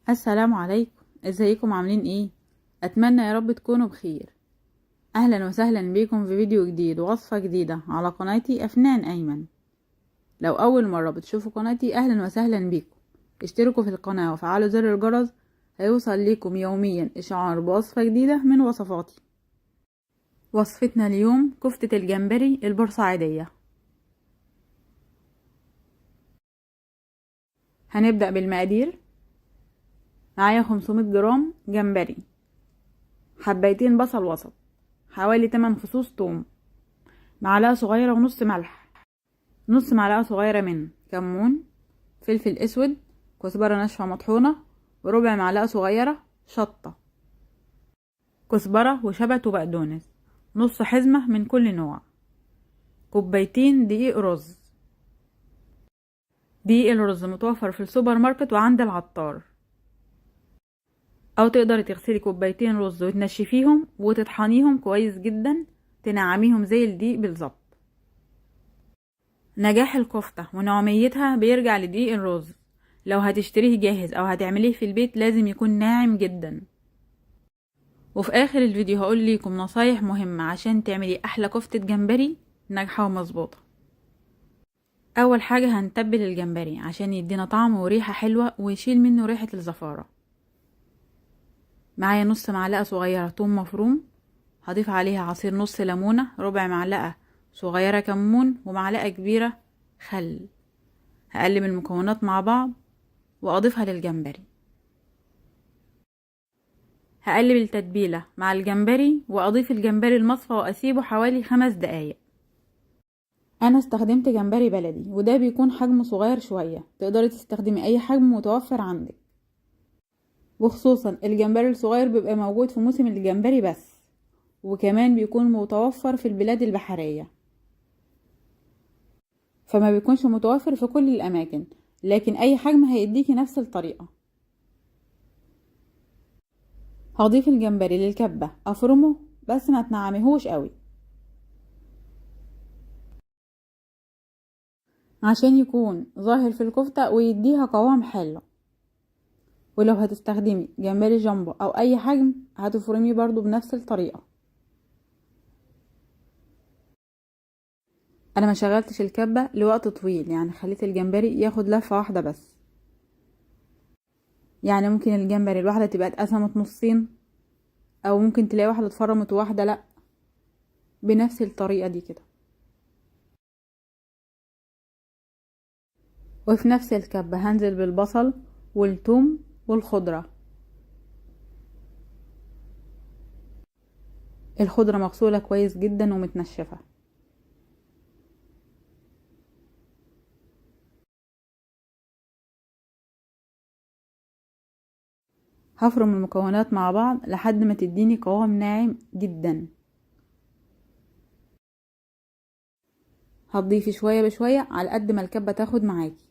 السلام عليكم. ازيكم عاملين ايه؟ اتمنى يا رب تكونوا بخير. اهلا وسهلا بيكم في فيديو جديد ووصفة جديدة على قناتي افنان ايمن. لو اول مرة بتشوفوا قناتي اهلا وسهلا بيكم. اشتركوا في القناة وفعلوا زر الجرس، هيوصل لكم يوميا اشعار بوصفة جديدة من وصفاتي. وصفتنا اليوم كفتة الجمبري البورسعيدية. هنبدأ بالمقادير. معايا 500 جرام جمبري، حبايتين بصل وسط، حوالي 8 فصوص توم، معلقة صغيرة ونص ملح، نص معلقة صغيرة من كمون، فلفل اسود، كزبرة ناشفة مطحونة، وربع معلقة صغيرة شطة، كزبرة وشبت وبقدونس، نص حزمة من كل نوع، كوبايتين دقيق رز. دقيق الرز متوفر في السوبر ماركت وعند العطار، او تقدري تغسلي كوبايتين رز وتنشفيهم وتطحنيهم كويس جدا، تنعميهم زي الدقيق بالظبط. نجاح الكفتة ونعوميتها بيرجع لدقيق الرز. لو هتشتريه جاهز او هتعمليه في البيت لازم يكون ناعم جدا. وفي اخر الفيديو هقول لكم نصايح مهمة عشان تعملي احلى كفتة جمبري ناجحة ومظبوطة. اول حاجة هنتبل الجمبري عشان يدينا طعم وريحة حلوة ويشيل منه ريحة الزفارة. معايا نص معلقة صغيرة توم مفروم، هضيف عليها عصير نص ليمونة، ربع معلقة صغيرة كمون، ومعلقة كبيرة خل. هقلب المكونات مع بعض واضيفها للجمبري. هقلب التتبيلة مع الجمبري واضيف الجمبري المصفى واسيبه حوالي 5 دقايق. انا استخدمت جمبري بلدي وده بيكون حجمه صغير شوية، تقدري تستخدمي اي حجم متوفر عندك، وخصوصا الجمبري الصغير بيبقى موجود في موسم الجمبري بس، وكمان بيكون متوفر في البلاد البحرية، فما بيكونش متوفر في كل الاماكن، لكن اي حجم هيديكي نفس الطريقة. هضيف الجمبري للكبة افرمه بس ما تنعميهوش قوي عشان يكون ظاهر في الكفتة ويديها قوام حلو. ولو هتستخدمي جمبري جامبو او اي حجم هتفرميه برضو بنفس الطريقة. انا ما شغلتش الكبة لوقت طويل، يعني خليت الجمبري ياخد لفة واحدة بس. يعني ممكن الجمبري الواحدة تبقى اتقسمت نصين، او ممكن تلاقي واحدة اتفرمت وواحدة لا، بنفس الطريقة دي كده. وفي نفس الكبة هنزل بالبصل والثوم والخضرة. الخضرة مغسولة كويس جدا ومتنشفة. هفرم المكونات مع بعض لحد ما تديني قوام ناعم جدا. هتضيفي شوية بشوية على قد ما الكبة تاخد معاكي،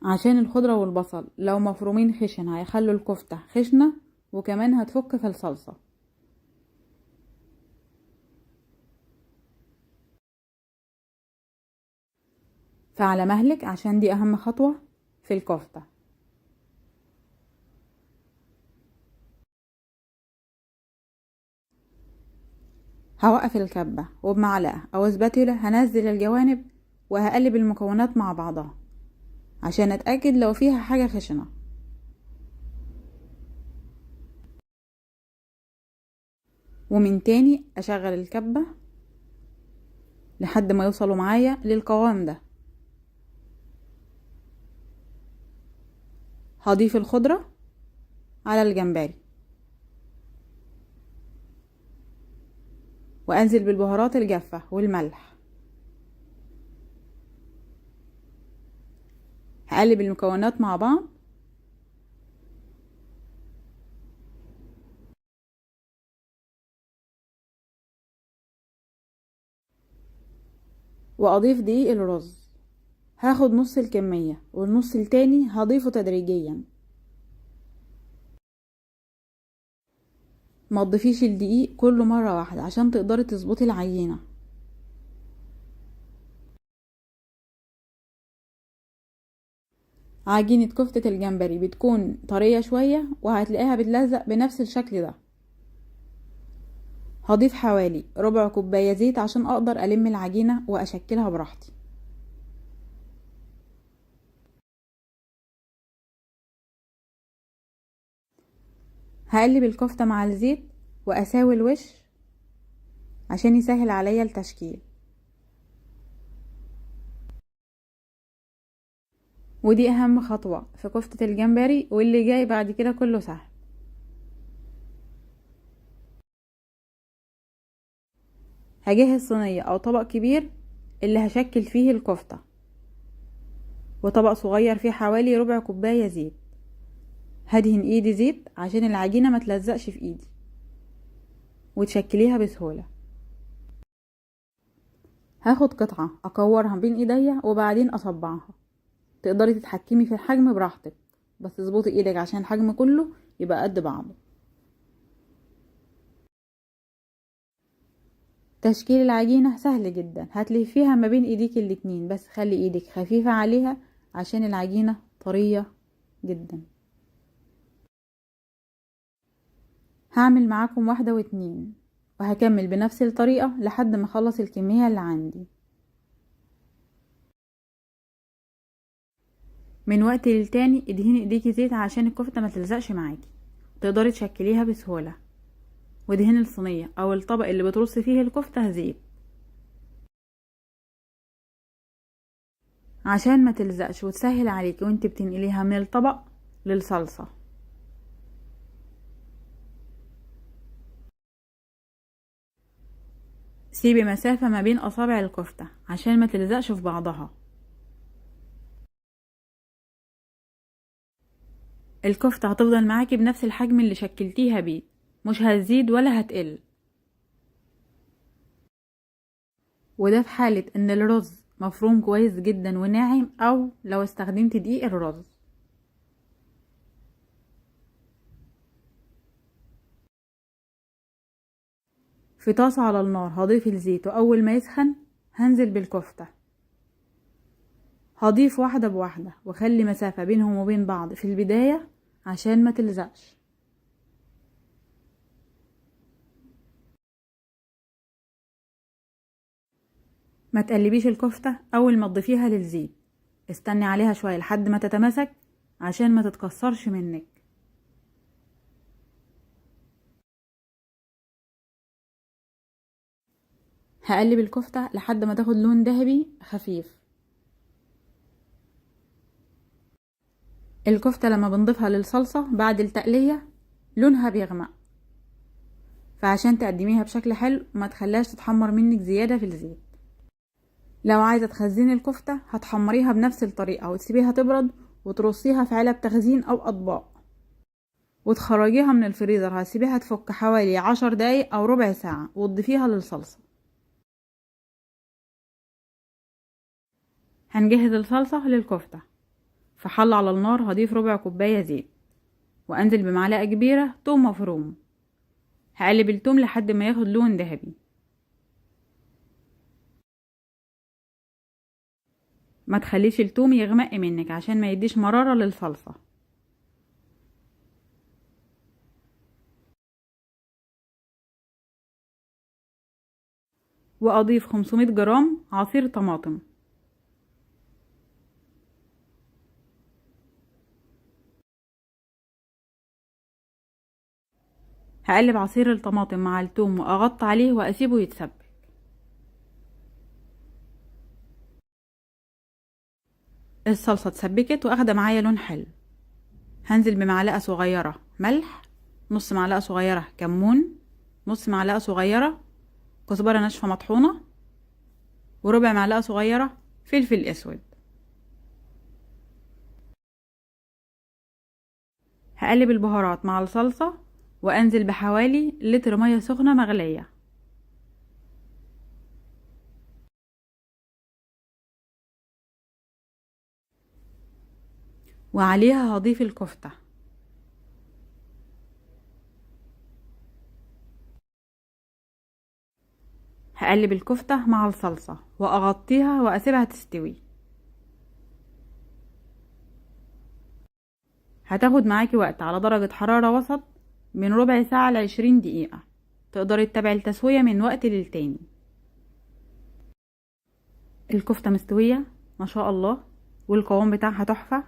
عشان الخضرة والبصل لو مفرومين خشن هيخلوا الكفتة خشنة، وكمان هتفك في الصلصة. فعلى مهلك عشان دي اهم خطوة في الكفتة. هوقف الكبة وبمعلقة او سباتيولا هنزل الجوانب وهقلب المكونات مع بعضها عشان اتأكد لو فيها حاجة خشنة. ومن تاني اشغل الكبة لحد ما يوصلوا معايا للقوام ده. هضيف الخضرة على الجمبري وانزل بالبهارات الجافة والملح. هقلب المكونات مع بعض واضيف دقيق الرز. هاخد نص الكمية والنص التاني هضيفه تدريجيا. ما تضيفيش الدقيق كله مرة واحدة عشان تقدري تظبطي العجينة. عجينة كفتة الجمبري بتكون طرية شوية وهتلاقيها بتلزق بنفس الشكل ده. هضيف حوالي ربع كوباية زيت عشان اقدر الم العجينة واشكلها براحتي. هقلب الكفتة مع الزيت واساوي الوش عشان يسهل عليا التشكيل. ودي اهم خطوة في كفتة الجمبري، واللي جاي بعد كده كله سهل. هجهز صينية او طبق كبير اللي هشكل فيه الكفتة، وطبق صغير فيه حوالي ربع كوباية زيت. هدهن ايدي زيت عشان العجينة ما تلزقش في ايدي وتشكليها بسهولة. هاخد قطعة اكورها بين ايديا وبعدين اصبعها. تقدري تتحكمي في الحجم براحتك، بس اظبطي ايدك عشان الحجم كله يبقى قد بعضه. تشكيل العجينة سهل جدا، هتلفيها ما بين ايديك الاتنين، بس خلي ايدك خفيفة عليها عشان العجينة طرية جدا. هعمل معاكم واحدة واتنين، وهكمل بنفس الطريقة لحد ما اخلص الكمية اللي عندي. من وقت للتاني ادهني ايديكي زيت عشان الكفتة ما تلزقش معاكي، تقدري تشكليها بسهولة. ودهني الصينية او الطبق اللي بترصي فيه الكفتة زيت عشان ما تلزقش وتسهل عليكي وانت بتنقليها من الطبق للصلصة. سيبي مسافة ما بين اصابع الكفتة عشان ما تلزقش في بعضها. الكفتة هتفضل معاكي بنفس الحجم اللي شكلتيها بيه، مش هتزيد ولا هتقل. وده في حالة ان الرز مفروم كويس جدا وناعم، او لو استخدمت دقيق الرز. في طاسة على النار هضيف الزيت، واول ما يسخن هنزل بالكفتة. هضيف واحدة بواحدة وخلي مسافة بينهم وبين بعض في البداية عشان ما تلزقش. ما تقلبيش الكفتة اول ما تضيفيها للزيت، استني عليها شوية لحد ما تتماسك عشان ما تتكسرش منك. هقلب الكفتة لحد ما تاخد لون ذهبي خفيف. الكفتة لما بنضيفها للصلصة بعد التقلية لونها بيغمق، فعشان تقدميها بشكل حلو ما تخليهاش تتحمر منك زيادة في الزيت. لو عايزة تخزني الكفتة هتحمريها بنفس الطريقة وتسيبيها تبرد وترصيها في علب تخزين او اطباق وتخرجيها من الفريزر. هتسيبيها تفك حوالي 10 دقايق او ربع ساعة وتضيفيها للصلصة. هنجهز الصلصة للكفتة. في حلة على النار هضيف ربع كوباية زيت، وانزل بمعلقة كبيرة توم مفروم. هقلب التوم لحد ما ياخد لون ذهبي. ما تخليش التوم يغمق منك عشان ما يديش مرارة للصلصة. واضيف 500 جرام عصير طماطم. هقلب عصير الطماطم مع التوم واغطي عليه واسيبه يتسبك. الصلصة اتسبكت واخده معايا لون حلو. هنزل بمعلقة صغيرة ملح، نص معلقة صغيرة كمون، نص معلقة صغيرة كزبرة ناشفة مطحونة، وربع معلقة صغيرة فلفل اسود. هقلب البهارات مع الصلصة وانزل بحوالي لتر مية سخنة مغلية. وعليها هضيف الكفتة. هقلب الكفتة مع الصلصة، واغطيها واسيبها تستوي. هتاخد معاكي وقت على درجة حرارة وسط من ربع ساعة ل20 دقيقة. تقدري تتابعي التسوية من وقت للتاني. الكفتة مستوية ما شاء الله، والقوام بتاعها تحفة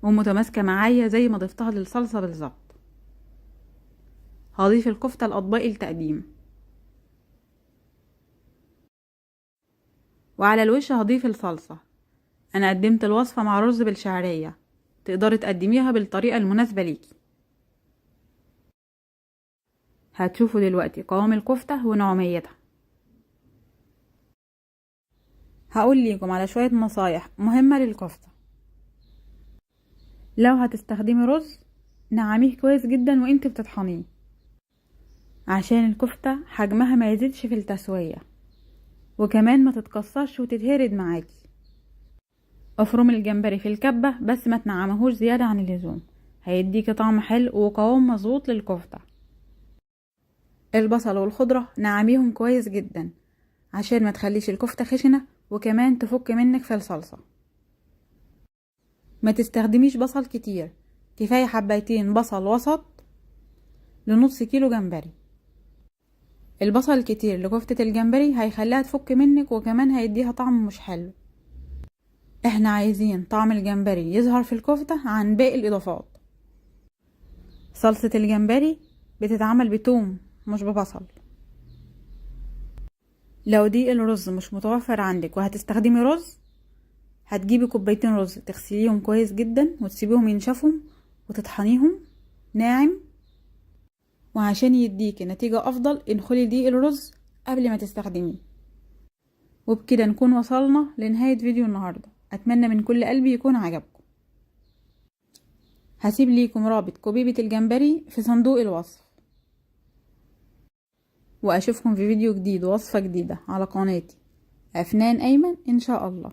ومتماسكة معايا زي ما ضفتها للصلصة بالظبط. هضيف الكفتة لأطباق التقديم، وعلى الوش هضيف الصلصة. انا قدمت الوصفة مع رز بالشعرية، تقدري تقدميها بالطريقة المناسبة ليكي. هتشوفوا دلوقتي قوام الكفتة ونعوميتها. هقول ليكم على شوية نصايح مهمة للكفتة. لو هتستخدمي رز، نعميه كويس جدا وانت بتطحنيه، عشان الكفتة حجمها ما يزيدش في التسوية، وكمان ما تتكسرش وتتهرد معاكي. افرمي الجمبري في الكبة بس ما تنعمهوش زيادة عن اللزوم، هيديكي طعم حلو وقوام مظبوط للكفتة. البصل والخضرة نعميهم كويس جدا عشان ما تخليش الكفتة خشنة، وكمان تفك منك في الصلصة. ما تستخدميش بصل كتير، كفاية حبايتين بصل وسط لنص كيلو جمبري. البصل الكتير لكفتة الجمبري هيخليها تفك منك، وكمان هيديها طعم مش حلو. احنا عايزين طعم الجمبري يظهر في الكفتة عن باقي الاضافات. صلصة الجمبري بتتعمل بتوم مش ببصل. لو دي الرز مش متوفر عندك وهتستخدمي رز، هتجيبي كوبايتين رز تغسليهم كويس جدا وتسيبيهم ينشفوا وتطحنيهم ناعم، وعشان يديكي نتيجة افضل انخلي دي الرز قبل ما تستخدميه. وبكده نكون وصلنا لنهاية فيديو النهاردة. اتمنى من كل قلبي يكون عجبكم. هسيب ليكم رابط كوبيبة الجمبري في صندوق الوصف، واشوفكم في فيديو جديد ووصفة جديدة على قناتي أفنان أيمن إن شاء الله.